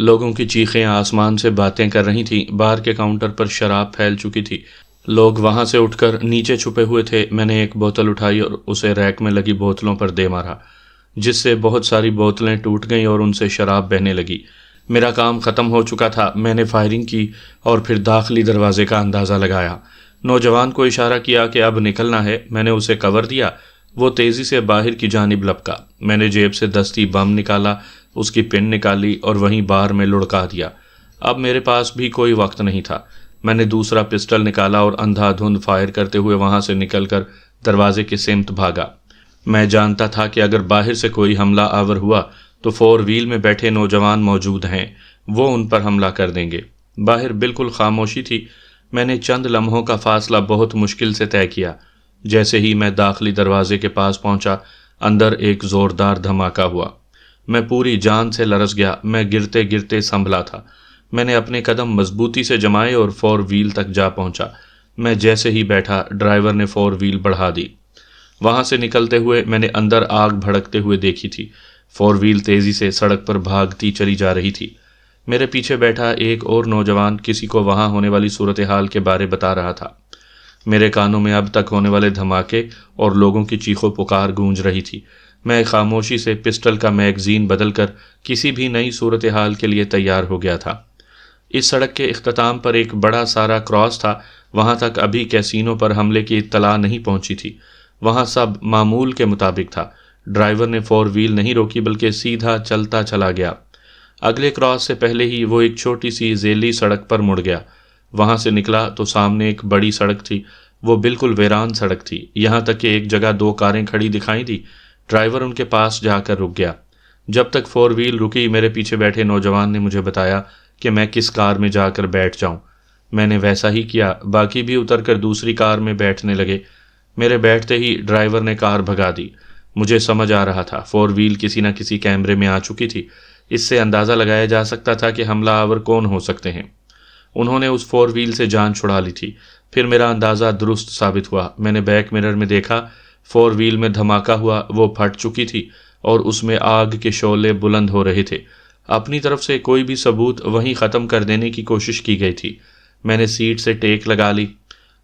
لوگوں کی چیخیں آسمان سے باتیں کر رہی تھیں۔ بار کے کاؤنٹر پر شراب پھیل چکی تھی، لوگ وہاں سے اٹھ کر نیچے چھپے ہوئے تھے۔ میں نے ایک بوتل اٹھائی اور اسے ریک میں لگی بوتلوں پر دے مارا، جس سے بہت ساری بوتلیں ٹوٹ گئیں اور ان سے شراب بہنے لگی۔ میرا کام ختم ہو چکا تھا۔ میں نے فائرنگ کی اور پھر داخلی دروازے کا اندازہ لگایا۔ نوجوان کو اشارہ کیا کہ اب نکلنا ہے۔ میں نے اسے کور دیا۔ وہ تیزی سے باہر کی جانب لپکا۔ میں نے جیب سے دستی بم نکالا، اس کی پن نکالی اور وہیں بار میں لڑکا دیا۔ اب میرے پاس بھی کوئی وقت نہیں تھا۔ میں نے دوسرا پسٹل نکالا اور اندھا دھند فائر کرتے ہوئے وہاں سے نکل کر دروازے کی سمت بھاگا۔ میں جانتا تھا کہ اگر باہر سے کوئی حملہ آور ہوا تو فور ویل میں بیٹھے نوجوان موجود ہیں، وہ ان پر حملہ کر دیں گے۔ باہر بالکل خاموشی تھی۔ میں نے چند لمحوں کا فاصلہ بہت مشکل سے طے کیا۔ جیسے ہی میں داخلی دروازے کے پاس پہنچا، اندر ایک زوردار دھماکہ ہوا۔ میں پوری جان سے لرز گیا۔ میں گرتے گرتے سنبھلا تھا۔ میں نے اپنے قدم مضبوطی سے جمائے اور فور ویل تک جا پہنچا۔ میں جیسے ہی بیٹھا، ڈرائیور نے فور ویل بڑھا دی۔ وہاں سے نکلتے ہوئے میں نے اندر آگ بھڑکتے ہوئے دیکھی تھی۔ فور ویل تیزی سے سڑک پر بھاگتی چلی جا رہی تھی۔ میرے پیچھے بیٹھا ایک اور نوجوان کسی کو وہاں ہونے والی صورتحال کے بارے بتا رہا تھا۔ میرے کانوں میں اب تک ہونے والے دھماکے اور لوگوں کی چیخو پکار گونج رہی تھی۔ میں خاموشی سے پسٹل کا میگزین بدل کر کسی بھی نئی صورتحال کے لیے تیار ہو گیا تھا۔ اس سڑک کے اختتام پر ایک بڑا سارا کراس تھا۔ وہاں تک ابھی کیسینو پر حملے کی اطلاع نہیں پہنچی تھی۔ وہاں سب معمول کے مطابق تھا۔ ڈرائیور نے فور ویل نہیں روکی بلکہ سیدھا چلتا چلا گیا۔ اگلے کراس سے پہلے ہی وہ ایک چھوٹی سی ذیلی سڑک پر مڑ گیا۔ وہاں سے نکلا تو سامنے ایک بڑی سڑک تھی۔ وہ بالکل ویران سڑک تھی، یہاں تک کہ ایک جگہ 2 کاریں کھڑی دکھائی دی۔ ڈرائیور ان کے پاس جا کر رک گیا۔ جب تک فور ویل رکی، میرے پیچھے بیٹھے نوجوان نے مجھے بتایا کہ میں کس کار میں جا کر بیٹھ جاؤں۔ میں نے ویسا ہی کیا۔ باقی بھی اتر کر دوسری کار میں بیٹھنے لگے۔ میرے بیٹھتے ہی ڈرائیور نے کار بھگا دی۔ مجھے سمجھ آ رہا تھا فور ویل کسی نہ کسی کیمرے میں آ چکی تھی۔ اس سے اندازہ لگایا جا سکتا تھا کہ حملہ آور کون ہو سکتے ہیں۔ انہوں نے اس فور ویل سے جان چھڑا لی تھی۔ پھر میرا اندازہ درست ثابت ہوا۔ میں نے بیک مرر میں دیکھا، فور ویل میں دھماکہ ہوا، وہ پھٹ چکی تھی اور اس میں آگ کے شعلے بلند ہو رہے تھے۔ اپنی طرف سے کوئی بھی ثبوت وہیں ختم کر دینے کی کوشش کی گئی تھی۔ میں نے سیٹ سے ٹیک لگا لی۔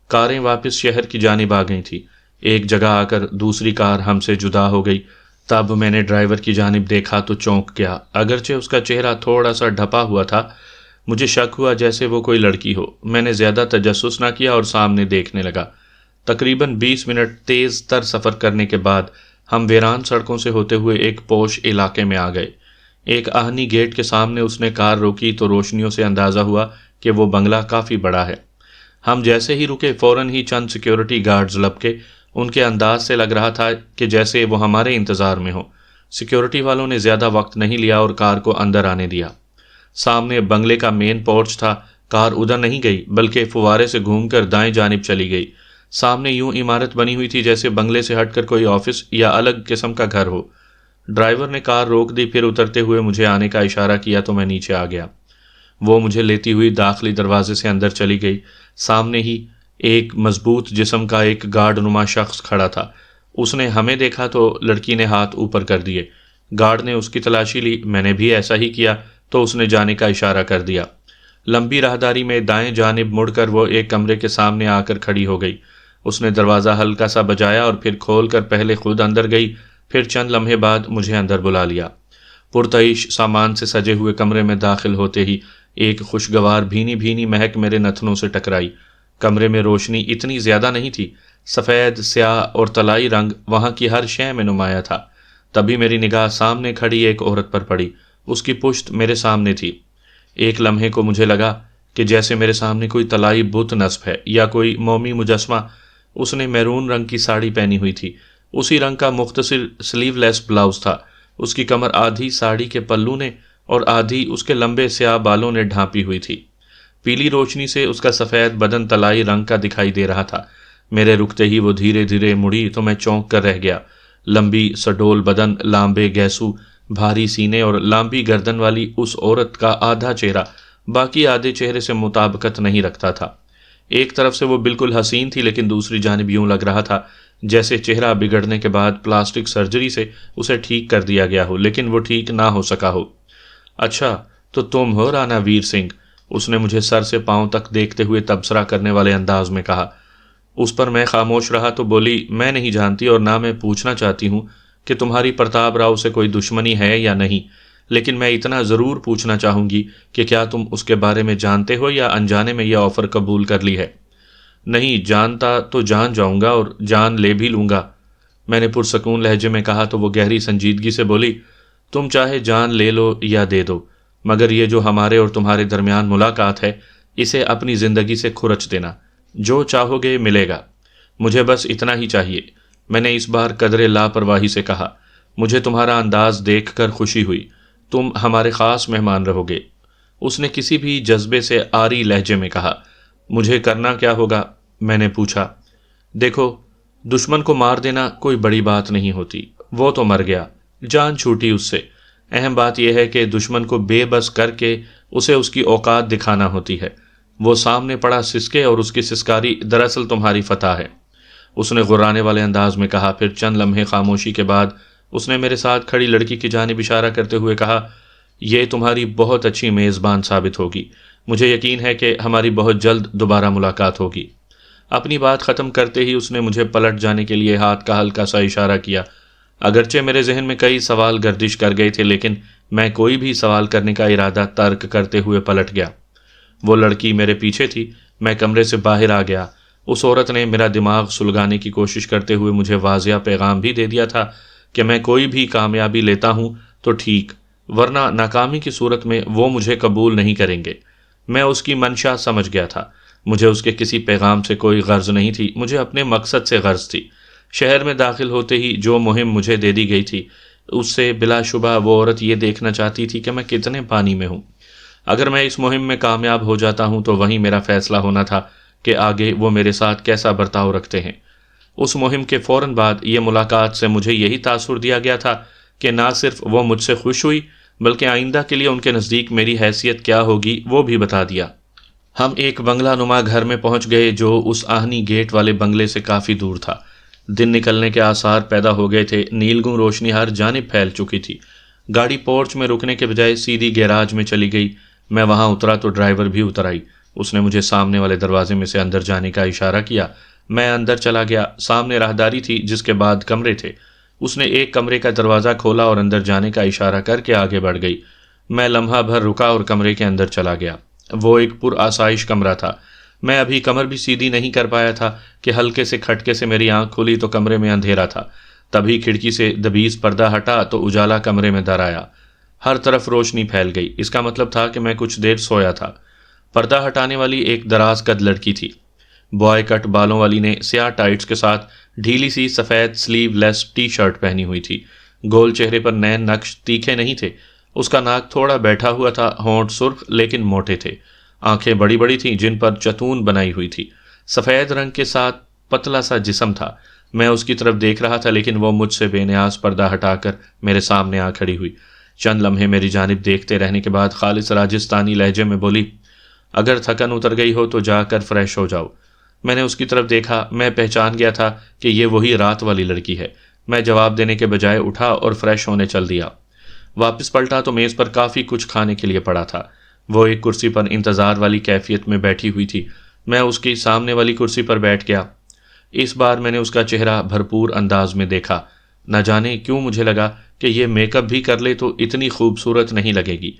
کاریں واپس شہر کی جانب آ گئی تھیں۔ ایک جگہ آ کر دوسری کار ہم سے جدا ہو گئی۔ تب میں نے ڈرائیور کی جانب دیکھا تو چونک گیا۔ اگرچہ اس کا چہرہ تھوڑا سا ڈھپا ہوا تھا، مجھے شک ہوا جیسے وہ کوئی لڑکی ہو۔ میں نے زیادہ تجسس نہ کیا اور سامنے دیکھنے لگا۔ تقریباً 20 منٹ تیز تر سفر کرنے کے بعد ہم ویران سڑکوں سے ہوتے ہوئے ایک پوش علاقے میں آ گئے۔ ایک آہنی گیٹ کے سامنے اس نے کار روکی تو روشنیوں سے اندازہ ہوا کہ وہ بنگلہ کافی بڑا ہے۔ ہم جیسے ہی رکے، فوراً ہی چند سیکیورٹی گارڈز لپکے۔ ان کے انداز سے لگ رہا تھا کہ جیسے وہ ہمارے انتظار میں ہو۔ سیکیورٹی والوں نے زیادہ وقت نہیں لیا اور کار کو اندر آنے دیا۔ سامنے بنگلے کا مین پورچ تھا۔ کار ادھر نہیں گئی بلکہ فوارے سے گھوم کر دائیں جانب چلی گئی۔ سامنے یوں عمارت بنی ہوئی تھی جیسے بنگلے سے ہٹ کر کوئی آفس یا الگ قسم کا گھر ہو۔ ڈرائیور نے کار روک دی، پھر اترتے ہوئے مجھے آنے کا اشارہ کیا تو میں نیچے آ گیا۔ وہ مجھے لیتی ہوئی داخلی دروازے سے اندر چلی گئی۔ سامنے ہی ایک مضبوط جسم کا ایک گارڈ نما شخص کھڑا تھا۔ اس نے ہمیں دیکھا تو لڑکی نے ہاتھ اوپر کر دیے۔ گارڈ نے اس کی تلاشی لی۔ میں نے بھی ایسا ہی کیا تو اس نے جانے کا اشارہ کر دیا۔ لمبی راہداری میں دائیں جانب مڑ کر وہ ایک کمرے کے سامنے آ کر کھڑی ہو گئی۔ اس نے دروازہ ہلکا سا بجایا اور پھر کھول کر پہلے خود اندر گئی، پھر چند لمحے بعد مجھے اندر بلا لیا۔ پرتعیش سامان سے سجے ہوئے کمرے میں داخل ہوتے ہی ایک خوشگوار بھینی بھینی مہک میرے نتنوں سے ٹکرائی۔ کمرے میں روشنی اتنی زیادہ نہیں تھی۔ سفید، سیاہ اور طلائی رنگ وہاں کی ہر شے میں نمایاں تھا۔ تبھی میری نگاہ سامنے کھڑی ایک عورت پر پڑی۔ اس کی پشت میرے سامنے تھی۔ ایک لمحے کو مجھے لگا کہ جیسے میرے سامنے کوئی طلائی بت نصب ہے یا کوئی مومی مجسمہ۔ اس نے میرون رنگ کی ساڑی پہنی ہوئی تھی۔ اسی رنگ کا مختصر سلیو لیس بلاؤز تھا۔ اس کی کمر آدھی ساڑی کے پلو نے اور آدھی اس کے لمبے سیاہ بالوں نے ڈھانپی ہوئی تھی۔ پیلی روشنی سے اس کا سفید بدن طلائی رنگ کا دکھائی دے رہا تھا۔ میرے رکتے ہی وہ دھیرے دھیرے مڑی تو میں چونک کر رہ گیا۔ لمبی سڈول بدن، لامبے گیسو، بھاری سینے اور لامبی گردن والی اس عورت کا آدھا چہرہ باقی آدھے چہرے سے مطابقت نہیں رکھتا تھا۔ ایک طرف سے وہ بالکل حسین تھی، لیکن دوسری جانب یوں لگ رہا تھا جیسے چہرہ بگڑنے کے بعد پلاسٹک سرجری سے اسے ٹھیک کر دیا گیا ہو، لیکن وہ ٹھیک نہ ہو سکا ہو۔ اچھا، تو تم ہو رانا ویر سنگھ؟ اس نے مجھے سر سے پاؤں تک دیکھتے ہوئے تبصرہ کرنے والے انداز میں کہا۔ اس پر میں خاموش رہا تو بولی، میں نہیں جانتی اور نہ میں پوچھنا چاہتی ہوں کہ تمہاری پرتاپ راؤ سے کوئی دشمنی ہے یا نہیں، لیکن میں اتنا ضرور پوچھنا چاہوں گی کہ کیا تم اس کے بارے میں جانتے ہو یا انجانے میں یہ آفر قبول کر لی ہے؟ نہیں جانتا تو جان جاؤں گا اور جان لے بھی لوں گا، میں نے پرسکون لہجے میں کہا تو وہ گہری سنجیدگی سے بولی، تم چاہے جان لے لو یا دے دو، مگر یہ جو ہمارے اور تمہارے درمیان ملاقات ہے اسے اپنی زندگی سے کھرچ دینا، جو چاہو گے ملے گا، مجھے بس اتنا ہی چاہیے، میں نے اس بار قدرے لاپرواہی سے کہا۔ مجھے تمہارا انداز دیکھ کر خوشی ہوئی، تم ہمارے خاص مہمان رہو گے، اس نے کسی بھی جذبے سے آری لہجے میں کہا۔ مجھے کرنا کیا ہوگا؟ میں نے پوچھا۔ دیکھو، دشمن کو مار دینا کوئی بڑی بات نہیں ہوتی، وہ تو مر گیا، جان چھوٹی اس سے، اہم بات یہ ہے کہ دشمن کو بے بس کر کے اسے اس کی اوقات دکھانا ہوتی ہے، وہ سامنے پڑا سسکے اور اس کی سسکاری دراصل تمہاری فتح ہے، اس نے غرانے والے انداز میں کہا۔ پھر چند لمحے خاموشی کے بعد اس نے میرے ساتھ کھڑی لڑکی کی جانب اشارہ کرتے ہوئے کہا، یہ تمہاری بہت اچھی میزبان ثابت ہوگی، مجھے یقین ہے کہ ہماری بہت جلد دوبارہ ملاقات ہوگی۔ اپنی بات ختم کرتے ہی اس نے مجھے پلٹ جانے کے لیے ہاتھ کا ہلکا سا اشارہ کیا۔ اگرچہ میرے ذہن میں کئی سوال گردش کر گئے تھے، لیکن میں کوئی بھی سوال کرنے کا ارادہ ترک کرتے ہوئے پلٹ گیا۔ وہ لڑکی میرے پیچھے تھی، میں کمرے سے باہر آ گیا۔ اس عورت نے میرا دماغ سلگانے کی کوشش کرتے ہوئے مجھے واضح پیغام بھی دے دیا تھا کہ میں کوئی بھی کامیابی لیتا ہوں تو ٹھیک، ورنہ ناکامی کی صورت میں وہ مجھے قبول نہیں کریں گے۔ میں اس کی منشا سمجھ گیا تھا، مجھے اس کے کسی پیغام سے کوئی غرض نہیں تھی، مجھے اپنے مقصد سے غرض تھی۔ شہر میں داخل ہوتے ہی جو مہم مجھے دے دی گئی تھی، اس سے بلا شبہ وہ عورت یہ دیکھنا چاہتی تھی کہ میں کتنے پانی میں ہوں۔ اگر میں اس مہم میں کامیاب ہو جاتا ہوں تو وہیں میرا فیصلہ ہونا تھا کہ آگے وہ میرے ساتھ کیسا برتاؤ رکھتے ہیں۔ اس مہم کے فوراً بعد یہ ملاقات سے مجھے یہی تاثر دیا گیا تھا کہ نہ صرف وہ مجھ سے خوش ہوئی بلکہ آئندہ کے لیے ان کے نزدیک میری حیثیت کیا ہوگی وہ بھی بتا دیا۔ ہم ایک بنگلہ نما گھر میں پہنچ گئے جو اس آہنی گیٹ والے بنگلے سے کافی دور تھا۔ دن نکلنے کے آثار پیدا ہو گئے تھے، نیلگوں روشنی ہر جانب پھیل چکی تھی۔ گاڑی پورچ میں رکنے کے بجائے سیدھی گیراج میں چلی گئی۔ میں وہاں اترا تو ڈرائیور بھی اتر آئی۔ اس نے مجھے سامنے والے دروازے میں سے اندر جانے کا اشارہ کیا۔ میں اندر چلا گیا۔ سامنے راہداری تھی جس کے بعد کمرے تھے۔ اس نے ایک کمرے کا دروازہ کھولا اور اندر جانے کا اشارہ کر کے آگے بڑھ گئی۔ میں لمحہ بھر رکا اور کمرے کے اندر چلا گیا۔ وہ ایک پر آسائش کمرہ تھا۔ میں ابھی کمر بھی سیدھی نہیں کر پایا تھا کہ ہلکے سے کھٹکے سے میری آنکھ کھلی تو کمرے میں اندھیرا تھا۔ تبھی کھڑکی سے دبیز پردہ ہٹا تو اجالا کمرے میں در آیا۔ ہر طرف روشنی پھیل گئی، اس کا مطلب تھا کہ میں کچھ دیر سویا تھا۔ پردہ ہٹانے والی ایک دراز قد لڑکی تھی۔ بوائے کٹ بالوں والی نے سیاہ ٹائٹس کے ساتھ ڈھیلی سی سفید سلیو لیس ٹی شرٹ پہنی ہوئی تھی۔ گول چہرے پر نین نقش تیکھے نہیں تھے۔ اس کا ناک تھوڑا بیٹھا ہوا تھا، ہونٹ سرخ لیکن موٹے تھے، آنکھیں بڑی بڑی تھیں جن پر چتون بنائی ہوئی تھی، سفید رنگ کے ساتھ پتلا سا جسم تھا۔ میں اس کی طرف دیکھ رہا تھا لیکن وہ مجھ سے بے نیاز پردہ ہٹا کر میرے سامنے آ کھڑی ہوئی۔ چند لمحے میری جانب دیکھتے رہنے کے بعد خالص راجستھانی لہجے میں بولی، اگر تھکن اتر گئی ہو تو جا کر فریش ہو جاؤ۔ میں نے اس کی طرف دیکھا، میں پہچان گیا تھا کہ یہ وہی رات والی لڑکی ہے۔ میں جواب دینے کے بجائے اٹھا اور فریش ہونے چل دیا۔ واپس پلٹا تو میز پر کافی کچھ کھانے کے لیے پڑا تھا۔ وہ ایک کرسی پر انتظار والی کیفیت میں بیٹھی ہوئی تھی۔ میں اس کی سامنے والی کرسی پر بیٹھ گیا۔ اس بار میں نے اس کا چہرہ بھرپور انداز میں دیکھا۔ نہ جانے کیوں مجھے لگا کہ یہ میک اپ بھی کر لے تو اتنی خوبصورت نہیں لگے گی۔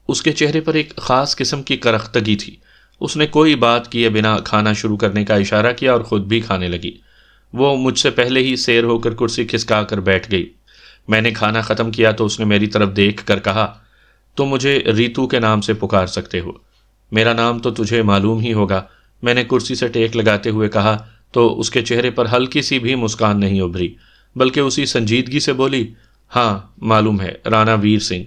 اس کے چہرے پر ایک خاص قسم کی کرختگی تھی۔ اس نے کوئی بات کیے بنا کھانا شروع کرنے کا اشارہ کیا اور خود بھی کھانے لگی۔ وہ مجھ سے پہلے ہی سیر ہو کر کرسی کھسکا کر بیٹھ گئی۔ میں نے کھانا ختم کیا تو اس نے میری طرف دیکھ کر کہا، تم مجھے ریتو کے نام سے پکار سکتے ہو، میرا نام تو تجھے معلوم ہی ہوگا۔ میں نے کرسی سے ٹیک لگاتے ہوئے کہا تو اس کے چہرے پر ہلکی سی بھی مسکان نہیں ابھری، بلکہ اسی سنجیدگی سے بولی، ہاں معلوم ہے، رانا ویر سنگھ۔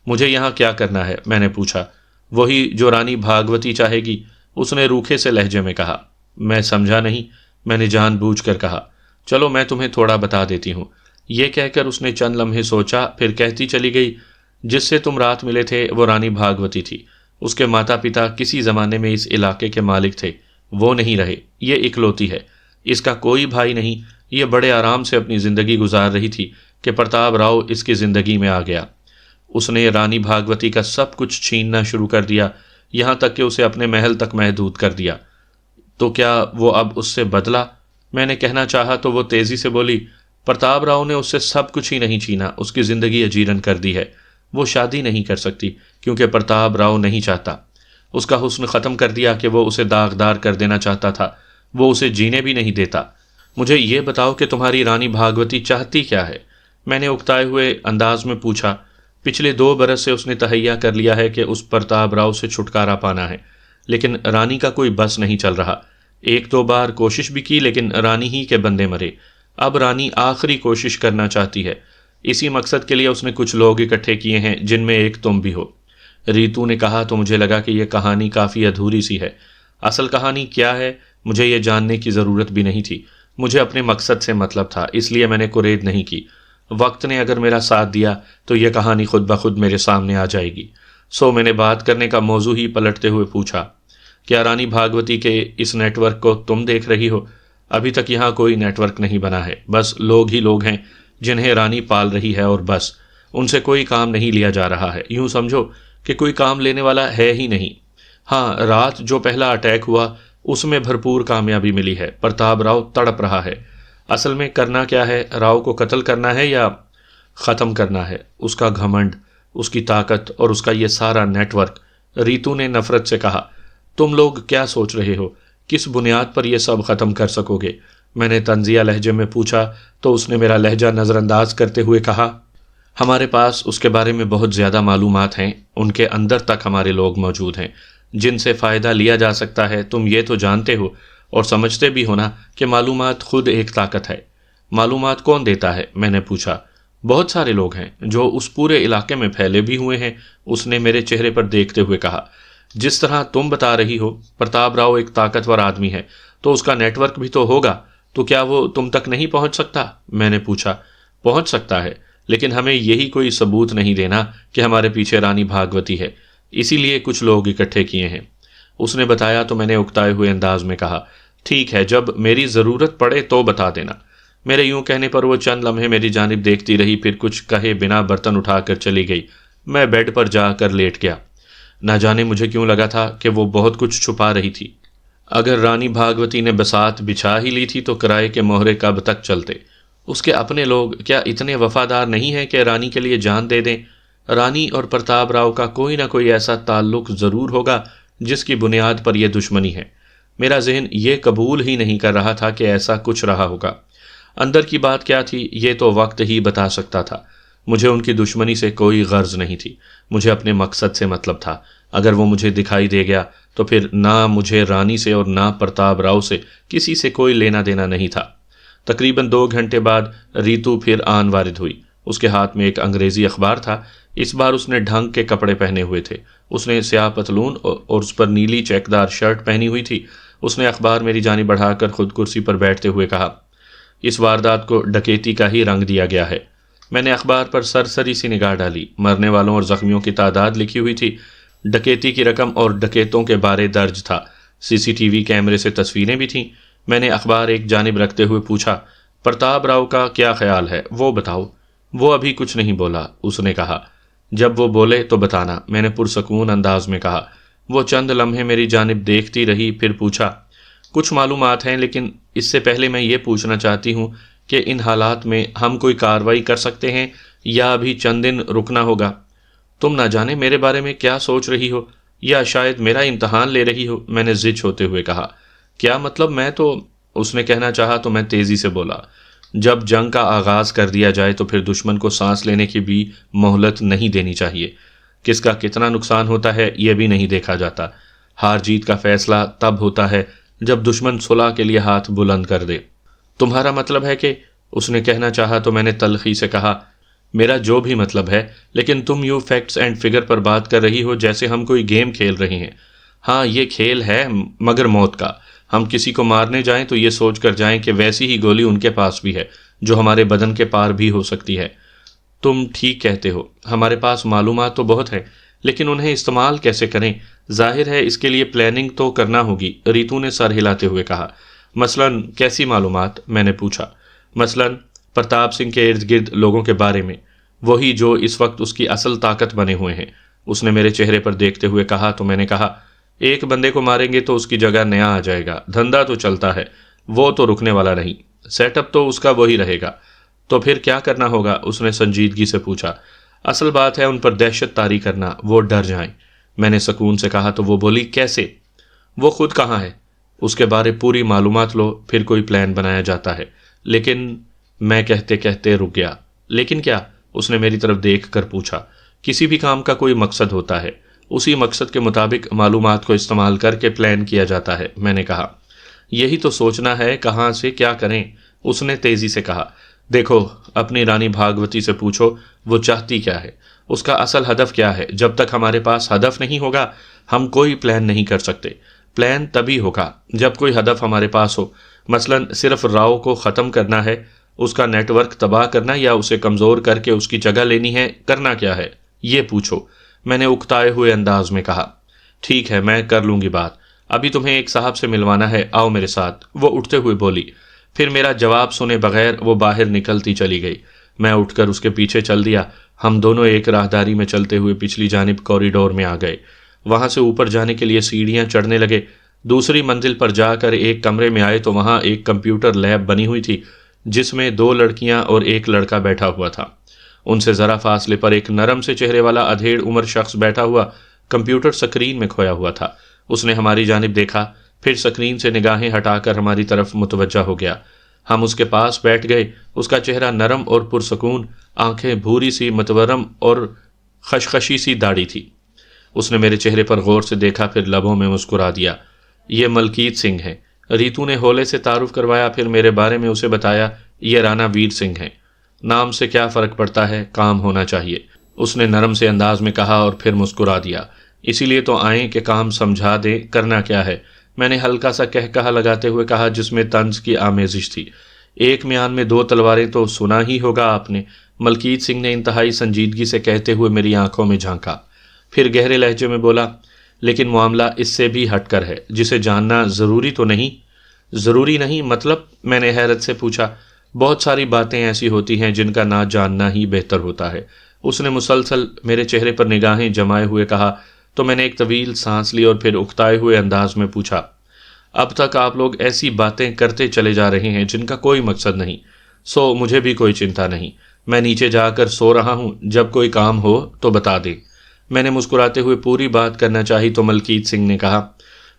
مجھے یہاں کیا کرنا ہے؟ میں نے پوچھا۔ وہی جو رانی بھاگوتی چاہے گی، اس نے روکھے سے لہجے میں کہا۔ میں سمجھا نہیں، میں نے جان بوجھ کر کہا، چلو میں تمہیں تھوڑا بتا دیتی ہوں۔ یہ کہہ کر اس نے چند لمحے سوچا، پھر کہتی چلی گئی، جس سے تم رات ملے تھے وہ رانی بھاگوتی تھی۔ اس کے ماتا پتا کسی زمانے میں اس علاقے کے مالک تھے، وہ نہیں رہے، یہ اکلوتی ہے، اس کا کوئی بھائی نہیں۔ یہ بڑے آرام سے اپنی زندگی گزار رہی تھی کہ پرتاپ راؤ اس کی زندگی میں آ گیا۔ اس نے رانی بھاگوتی کا سب کچھ چھیننا شروع کر دیا، یہاں تک کہ اسے اپنے محل تک محدود کر دیا۔ تو کیا وہ اب اس سے بدلا؟ میں نے کہنا چاہا تو وہ تیزی سے بولی، پرتاپ راؤ نے اس سے سب کچھ ہی نہیں چھینا، اس کی زندگی اجیرن کر دی ہے۔ وہ شادی نہیں کر سکتی کیونکہ پرتاپ راؤ نہیں چاہتا۔ اس کا حسن ختم کر دیا کہ وہ اسے داغدار کر دینا چاہتا تھا، وہ اسے جینے بھی نہیں دیتا۔ مجھے یہ بتاؤ کہ تمہاری رانی بھاگوتی چاہتی کیا ہے؟ میں نے اکتائے ہوئے انداز میں پوچھا۔ پچھلے 2 برس سے اس نے تہیا کر لیا ہے کہ اس پرتاپ راؤ سے چھٹکارا پانا ہے، لیکن رانی کا کوئی بس نہیں چل رہا۔ 1-2 بار کوشش بھی کی لیکن رانی ہی کے بندے مرے۔ اب رانی آخری کوشش کرنا چاہتی ہے۔ اسی مقصد کے لیے اس نے کچھ لوگ اکٹھے کیے ہیں، جن میں ایک تم بھی ہو۔ ریتو نے کہا تو مجھے لگا کہ یہ کہانی کافی ادھوری سی ہے۔ اصل کہانی کیا ہے مجھے یہ جاننے کی ضرورت بھی نہیں تھی، مجھے اپنے مقصد سے مطلب تھا، اس لیے میں نے کرید نہیں کی۔ وقت نے اگر میرا ساتھ دیا تو یہ کہانی خود بخود میرے سامنے آ جائے گی۔ سو میں نے بات کرنے کا موضوع ہی پلٹتے ہوئے پوچھا، کیا رانی بھاگوتی کے اس نیٹ ورک کو تم دیکھ رہی ہو؟ ابھی تک یہاں کوئی نیٹ ورک نہیں بنا ہے، بس لوگ ہی لوگ ہیں جنہیں رانی پال رہی ہے، اور بس ان سے کوئی کام نہیں لیا جا رہا ہے۔ یوں سمجھو کہ کوئی کام لینے والا ہے ہی نہیں۔ ہاں، رات جو پہلا اٹیک ہوا اس میں بھرپور کامیابی ملی ہے۔ پرتاپ راؤ تڑپ رہا ہے۔ اصل میں کرنا کیا ہے، راؤ کو قتل کرنا ہے یا ختم کرنا ہے؟ اس کا گھمنڈ، اس کی طاقت اور اس کا یہ سارا نیٹ ورک۔ ریتو نے نفرت سے کہا، تم لوگ کیا سوچ رہے ہو؟ کس بنیاد پر یہ سب ختم کر سکو گے؟ میں نے طنزیہ لہجے میں پوچھا تو اس نے میرا لہجہ نظر انداز کرتے ہوئے کہا، ہمارے پاس اس کے بارے میں بہت زیادہ معلومات ہیں، ان کے اندر تک ہمارے لوگ موجود ہیں جن سے فائدہ لیا جا سکتا ہے۔ تم یہ تو جانتے ہو اور سمجھتے بھی ہونا کہ معلومات خود ایک طاقت ہے۔ معلومات کون دیتا ہے؟ میں نے پوچھا۔ بہت سارے لوگ ہیں جو اس پورے علاقے میں پھیلے بھی ہوئے ہیں، اس نے میرے چہرے پر دیکھتے ہوئے کہا۔ جس طرح تم بتا رہی ہو پرتاپ راؤ ایک طاقتور آدمی ہے تو اس کا نیٹ ورک بھی تو ہوگا، تو کیا وہ تم تک نہیں پہنچ سکتا؟ میں نے پوچھا۔ پہنچ سکتا ہے، لیکن ہمیں یہی کوئی ثبوت نہیں دینا کہ ہمارے پیچھے رانی بھاگوتی ہے، اسی لیے کچھ لوگ اکٹھے کیے ہیں۔ اس نے بتایا تو میں نے اکتائے ہوئے انداز میں کہا، ٹھیک ہے، جب میری ضرورت پڑے تو بتا دینا۔ میرے یوں کہنے پر وہ چند لمحے میری جانب دیکھتی رہی، پھر کچھ کہے بنا برتن اٹھا کر چلی گئی۔ میں بیڈ پر جا کر لیٹ گیا۔ نہ جانے مجھے کیوں لگا تھا کہ وہ بہت کچھ چھپا رہی تھی۔ اگر رانی بھاگوتی نے بساط بچھا ہی لی تھی تو کرائے کے مہرے کب تک چلتے؟ اس کے اپنے لوگ کیا اتنے وفادار نہیں ہیں کہ رانی کے لیے جان دے دیں؟ رانی اور پرتاپ راؤ کا کوئی نہ کوئی ایسا تعلق ضرور ہوگا جس کی بنیاد پر یہ دشمنی ہے۔ میرا ذہن یہ قبول ہی نہیں کر رہا تھا کہ ایسا کچھ رہا ہوگا۔ اندر کی بات کیا تھی یہ تو وقت ہی بتا سکتا تھا۔ مجھے ان کی دشمنی سے کوئی غرض نہیں تھی، مجھے اپنے مقصد سے مطلب تھا۔ اگر وہ مجھے دکھائی دے گیا تو پھر نہ مجھے رانی سے اور نہ پرتاپ راؤ سے کسی سے کوئی لینا دینا نہیں تھا۔ تقریباً 2 گھنٹے بعد ریتو پھر آن وارد ہوئی۔ اس کے ہاتھ میں ایک انگریزی اخبار تھا۔ اس بار اس نے ڈھنگ کے کپڑے پہنے ہوئے تھے۔ اس نے سیاہ پتلون اور اس پر نیلی چیکدار شرٹ پہنی ہوئی تھی۔ اس نے اخبار میری جانب بڑھا کر خود کرسی پر بیٹھتے ہوئے کہا، اس واردات کو ڈکیتی کا ہی رنگ دیا گیا ہے۔ میں نے اخبار پر سرسری سی نگاہ ڈالی۔ مرنے والوں اور زخمیوں کی تعداد لکھی ہوئی تھی، ڈکیتی کی رقم اور ڈکیتوں کے بارے درج تھا۔ CCTV کیمرے سے تصویریں بھی تھیں۔ میں نے اخبار ایک جانب رکھتے ہوئے پوچھا، پرتاپ راؤ کا کیا خیال ہے، وہ بتاؤ۔ وہ ابھی کچھ نہیں بولا، اس نے کہا۔ جب وہ بولے تو بتانا، میں نے پرسکون انداز میں کہا۔ وہ چند لمحے میری جانب دیکھتی رہی، پھر پوچھا، کچھ معلومات ہیں، لیکن اس سے پہلے میں یہ پوچھنا چاہتی ہوں کہ ان حالات میں ہم کوئی کارروائی کر سکتے ہیں یا ابھی چند دن رکنا ہوگا؟ تم نہ جانے میرے بارے میں کیا سوچ رہی ہو، یا شاید میرا امتحان لے رہی ہو، میں نے ضد ہوتے ہوئے کہا۔ کیا مطلب؟ میں تو، اس نے کہنا چاہا تو میں تیزی سے بولا، جب جنگ کا آغاز کر دیا جائے تو پھر دشمن کو سانس لینے کی بھی مہلت نہیں دینی چاہیے۔ کس کا کتنا نقصان ہوتا ہے یہ بھی نہیں دیکھا جاتا۔ ہار جیت کا فیصلہ تب ہوتا ہے جب دشمن صلح کے لیے ہاتھ بلند کر دے۔ تمہارا مطلب ہے کہ، اس نے کہنا چاہا تو میں نے تلخی سے کہا، میرا جو بھی مطلب ہے، لیکن تم یوں فیکٹس اینڈ فگر پر بات کر رہی ہو جیسے ہم کوئی گیم کھیل رہے ہیں۔ ہاں یہ کھیل ہے، مگر موت کا۔ ہم کسی کو مارنے جائیں تو یہ سوچ کر جائیں کہ ویسی ہی گولی ان کے پاس بھی ہے جو ہمارے بدن کے پار بھی ہو سکتی ہے۔ تم ٹھیک کہتے ہو، ہمارے پاس معلومات تو بہت ہے، لیکن انہیں استعمال کیسے کریں؟ ظاہر ہے اس کے لیے پلاننگ تو کرنا ہوگی، ریتو نے سر ہلاتے ہوئے کہا۔ مثلاً کیسی معلومات؟ میں نے پوچھا۔ مثلاً پرتاپ سنگھ کے ارد گرد لوگوں کے بارے میں۔ وہی جو اس وقت اس کی اصل طاقت بنے ہوئے ہیں۔ اس نے میرے چہرے پر دیکھتے ہوئے کہا تو میں نے کہا، ایک بندے کو ماریں گے تو اس کی جگہ نیا آ جائے گا، دھندا تو چلتا ہے، وہ تو رکنے والا نہیں، سیٹ اپ تو اس کا وہی رہے گا۔ تو پھر کیا کرنا ہوگا؟ اس نے سنجیدگی سے پوچھا۔ اصل بات ہے ان پر دہشت طاری کرنا، وہ ڈر جائیں۔ میں نے سکون سے کہا تو وہ بولی، کیسے؟ وہ خود کہاں ہے؟ اس کے بارے پوری معلومات لو، پھر کوئی پلان بنایا جاتا ہے۔ لیکن میں کہتے کہتے رک گیا۔ لیکن کیا؟ اس نے میری طرف دیکھ کر پوچھا۔ کسی بھی کام کا کوئی مقصد ہوتا ہے، اسی مقصد کے مطابق معلومات کو استعمال کر کے پلان کیا جاتا ہے، میں نے کہا۔ یہی تو سوچنا ہے کہاں سے کیا کریں، اس نے تیزی سے کہا۔ دیکھو، اپنی رانی بھاگوتی سے پوچھو وہ چاہتی کیا ہے، اس کا اصل ہدف کیا ہے۔ جب تک ہمارے پاس ہدف نہیں ہوگا ہم کوئی پلان نہیں کر سکتے۔ پلان تبھی ہوگا جب کوئی ہدف ہمارے پاس ہو۔ مثلا صرف راؤ کو ختم کرنا ہے، اس کا نیٹ ورک تباہ کرنا، یا اسے کمزور کر کے اس کی جگہ لینی ہے، کرنا کیا ہے یہ پوچھو، میں نے اکتائے ہوئے انداز میں کہا۔ ٹھیک ہے، میں کر لوں گی بات، ابھی تمہیں ایک صاحب سے ملوانا ہے، آؤ میرے ساتھ، وہ اٹھتے ہوئے بولی۔ پھر میرا جواب سنے بغیر وہ باہر نکلتی چلی گئی۔ میں اٹھ کر اس کے پیچھے چل دیا۔ ہم دونوں ایک راہداری میں چلتے ہوئے پچھلی جانب کوریڈور میں آ گئے۔ وہاں سے اوپر جانے کے لیے سیڑھیاں چڑھنے لگے۔ دوسری منزل پر جا کر ایک کمرے میں آئے تو وہاں ایک کمپیوٹر لیب بنی ہوئی تھی جس میں 2 لڑکیاں اور ایک لڑکا بیٹھا ہوا تھا۔ ان سے ذرا فاصلے پر ایک نرم سے چہرے والا ادھیڑ عمر شخص بیٹھا ہوا کمپیوٹر سکرین میں کھویا ہوا تھا۔ اس نے ہماری جانب دیکھا، پھر سکرین سے نگاہیں ہٹا کر ہماری طرف متوجہ ہو گیا۔ ہم اس کے پاس بیٹھ گئے۔ اس کا چہرہ نرم اور پرسکون، آنکھیں بھوری سی متورم اور خشخشی سی داڑھی تھی۔ اس نے میرے چہرے پر غور سے دیکھا، پھر لبوں میں مسکرا دیا۔ یہ ملکیت سنگھ ہے۔ ریتو نے ہولے سے تعارف کروایا، پھر میرے بارے میں اسے بتایا، یہ رانا ویر سنگھ ہیں۔ نام سے کیا فرق پڑتا ہے، کام ہونا چاہیے، اس نے نرم سے انداز میں کہا اور پھر مسکرا دیا۔ اسی لیے تو آئیں کہ کام سمجھا دیں، کرنا کیا ہے، میں نے ہلکا سا کہا لگاتے ہوئے کہا جس میں طنز کی آمیزش تھی۔ ایک میان میں 2 تلواریں تو سنا ہی ہوگا آپ نے، ملکیت سنگھ نے انتہائی سنجیدگی سے کہتے ہوئے میری آنکھوں میں جھانکا، پھر گہرے لہجے میں بولا، لیکن معاملہ اس سے بھی ہٹ کر ہے، جسے جاننا ضروری تو نہیں۔ ضروری نہیں مطلب؟ میں نے حیرت سے پوچھا۔ بہت ساری باتیں ایسی ہوتی ہیں جن کا نہ جاننا ہی بہتر ہوتا ہے، اس نے مسلسل میرے چہرے پر نگاہیں جمائے ہوئے کہا۔ تو میں نے ایک طویل سانس لی اور پھر اکتائے ہوئے انداز میں پوچھا، اب تک آپ لوگ ایسی باتیں کرتے چلے جا رہے ہیں جن کا کوئی مقصد نہیں، سو مجھے بھی کوئی چنتا نہیں، میں نیچے جا کر سو رہا ہوں، جب کوئی کام ہو تو بتا دیں۔ میں نے مسکراتے ہوئے پوری بات کرنا چاہی تو ملکیت سنگھ نے کہا،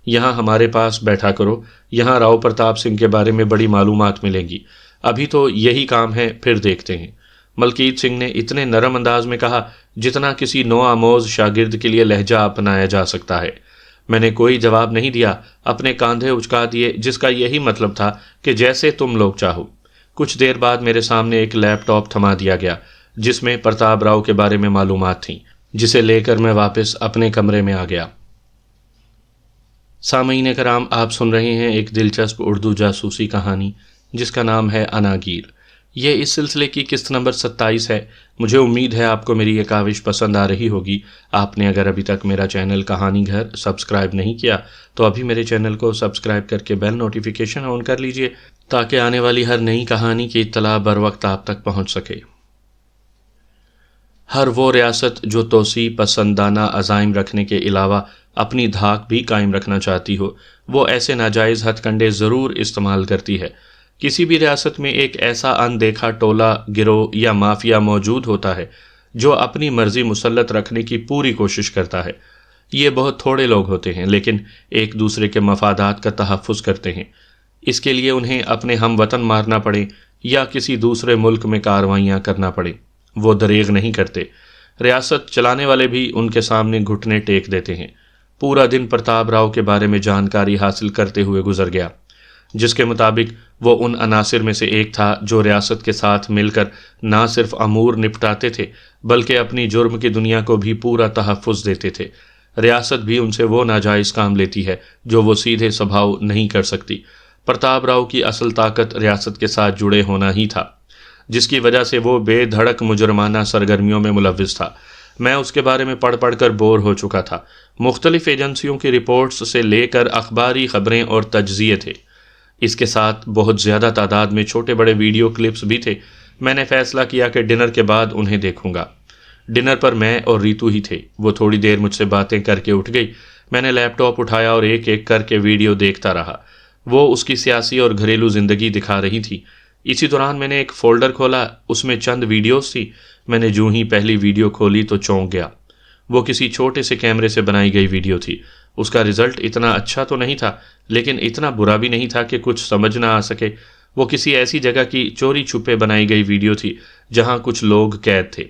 یہاں ہمارے پاس بیٹھا کرو، یہاں راؤ پرتاپ سنگھ کے بارے میں بڑی معلومات ملیں گی، ابھی تو یہی کام ہے، پھر دیکھتے ہیں۔ ملکیت سنگھ نے اتنے نرم انداز میں کہا جتنا کسی نو آموز شاگرد کے لیے لہجہ اپنایا جا سکتا ہے۔ میں نے کوئی جواب نہیں دیا، اپنے کاندھے اچکا دیے، جس کا یہی مطلب تھا کہ جیسے تم لوگ چاہو۔ کچھ دیر بعد میرے سامنے ایک لیپ ٹاپ تھما دیا گیا جس میں پرتاپ راؤ کے بارے میں معلومات تھیں، جسے لے کر میں واپس اپنے کمرے میں آ گیا۔ سامعین کرام، آپ سن رہے ہیں ایک دلچسپ اردو جاسوسی کہانی جس کا نام ہے اناگیر۔ یہ اس سلسلے کی قسط نمبر 27 ہے۔ مجھے امید ہے آپ کو میری یہ کاوش پسند آ رہی ہوگی۔ آپ نے اگر ابھی تک میرا چینل کہانی گھر سبسکرائب نہیں کیا تو ابھی میرے چینل کو سبسکرائب کر کے بیل نوٹیفیکیشن آن کر لیجئے تاکہ آنے والی ہر نئی کہانی کی اطلاع بر وقت آپ تک پہنچ سکے۔ ہر وہ ریاست جو توسیع پسندانہ عزائم رکھنے کے علاوہ اپنی دھاک بھی قائم رکھنا چاہتی ہو، وہ ایسے ناجائز ہتھ کنڈے ضرور استعمال کرتی ہے۔ کسی بھی ریاست میں ایک ایسا اندیکھا ٹولہ، گروہ یا مافیا موجود ہوتا ہے جو اپنی مرضی مسلط رکھنے کی پوری کوشش کرتا ہے۔ یہ بہت تھوڑے لوگ ہوتے ہیں لیکن ایک دوسرے کے مفادات کا تحفظ کرتے ہیں، اس کے لیے انہیں اپنے ہم وطن مارنا پڑے یا کسی دوسرے ملک میں کارروائیاں کرنا پڑے، وہ دریغ نہیں کرتے۔ ریاست چلانے والے بھی ان کے سامنے گھٹنے ٹیک دیتے ہیں۔ پورا دن پرتاپ راؤ کے بارے میں جانکاری حاصل کرتے ہوئے گزر گیا، جس کے مطابق وہ ان عناصر میں سے ایک تھا جو ریاست کے ساتھ مل کر نہ صرف امور نپٹاتے تھے بلکہ اپنی جرم کی دنیا کو بھی پورا تحفظ دیتے تھے۔ ریاست بھی ان سے وہ ناجائز کام لیتی ہے جو وہ سیدھے سبھاؤ نہیں کر سکتی۔ پرتاپ راؤ کی اصل طاقت ریاست کے ساتھ جڑے ہونا ہی تھا، جس کی وجہ سے وہ بے دھڑک مجرمانہ سرگرمیوں میں ملوث تھا۔ میں اس کے بارے میں پڑھ کر بور ہو چکا تھا۔ مختلف ایجنسیوں کی رپورٹس سے لے کر اخباری خبریں اور تجزیے تھے۔ اس کے ساتھ بہت زیادہ تعداد میں چھوٹے بڑے ویڈیو کلپس بھی تھے میں نے فیصلہ کیا کہ ڈنر کے بعد انہیں دیکھوں گا۔ ڈنر پر میں اور ریتو ہی تھے۔ وہ تھوڑی دیر مجھ سے باتیں کر کے اٹھ گئی۔ میں نے لیپ ٹاپ اٹھایا اور ایک ایک کر کے ویڈیو دیکھتا رہا۔ وہ اس کی سیاسی اور گھریلو زندگی دکھا رہی تھی۔ اسی دوران میں نے ایک فولڈر کھولا، اس میں چند ویڈیوز تھی۔ میں نے جو ہی پہلی ویڈیو کھولی تو چونک گیا۔ وہ کسی چھوٹے سے کیمرے سے بنائی گئی ویڈیو تھی۔ اس کا رزلٹ اتنا اچھا تو نہیں تھا، لیکن اتنا برا بھی نہیں تھا کہ کچھ سمجھ نہ آ سکے۔ وہ کسی ایسی جگہ کی چوری چھپے بنائی گئی ویڈیو تھی جہاں کچھ لوگ قید تھے،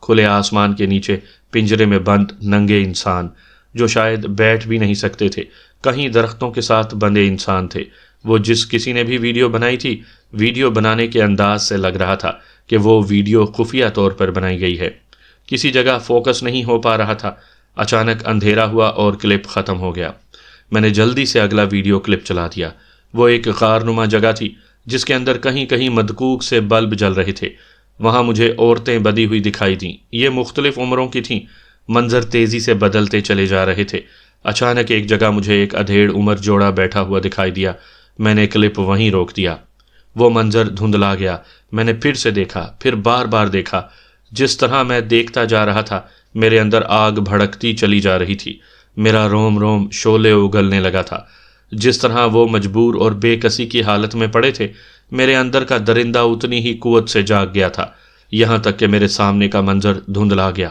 کھلے آسمان کے نیچے پنجرے میں بند ننگے انسان جو شاید بیٹھ بھی نہیں سکتے تھے، کہیں درختوں کے ساتھ بندھے انسان تھے۔ وہ جس کسی نے بھی ویڈیو بنائی تھی، ویڈیو بنانے کے انداز سے لگ رہا تھا کہ وہ ویڈیو خفیہ طور پر بنائی گئی ہے۔ کسی جگہ فوکس نہیں ہو پا رہا تھا۔ اچانک اندھیرا ہوا اور کلپ ختم ہو گیا۔ میں نے جلدی سے اگلا ویڈیو کلپ چلا دیا۔ وہ ایک غارنما جگہ تھی جس کے اندر کہیں کہیں مدکوک سے بلب جل رہے تھے۔ وہاں مجھے عورتیں بدی ہوئی دکھائی دیں۔ یہ مختلف عمروں کی تھیں۔ منظر تیزی سے بدلتے چلے جا رہے تھے۔ اچانک ایک جگہ مجھے ایک ادھیڑ عمر جوڑا بیٹھا ہوا دکھائی دیا۔ میں نے کلپ وہیں روک دیا۔ وہ منظر دھندلا گیا۔ میں نے پھر سے دیکھا، پھر بار بار دیکھا۔ جس طرح میں دیکھتا جا رہا تھا، میرے اندر آگ بھڑکتی چلی جا رہی تھی۔ میرا روم روم شعلے اگلنے لگا تھا۔ جس طرح وہ مجبور اور بے کسی کی حالت میں پڑے تھے، میرے اندر کا درندہ اتنی ہی قوت سے جاگ گیا تھا، یہاں تک کہ میرے سامنے کا منظر دھندلا گیا۔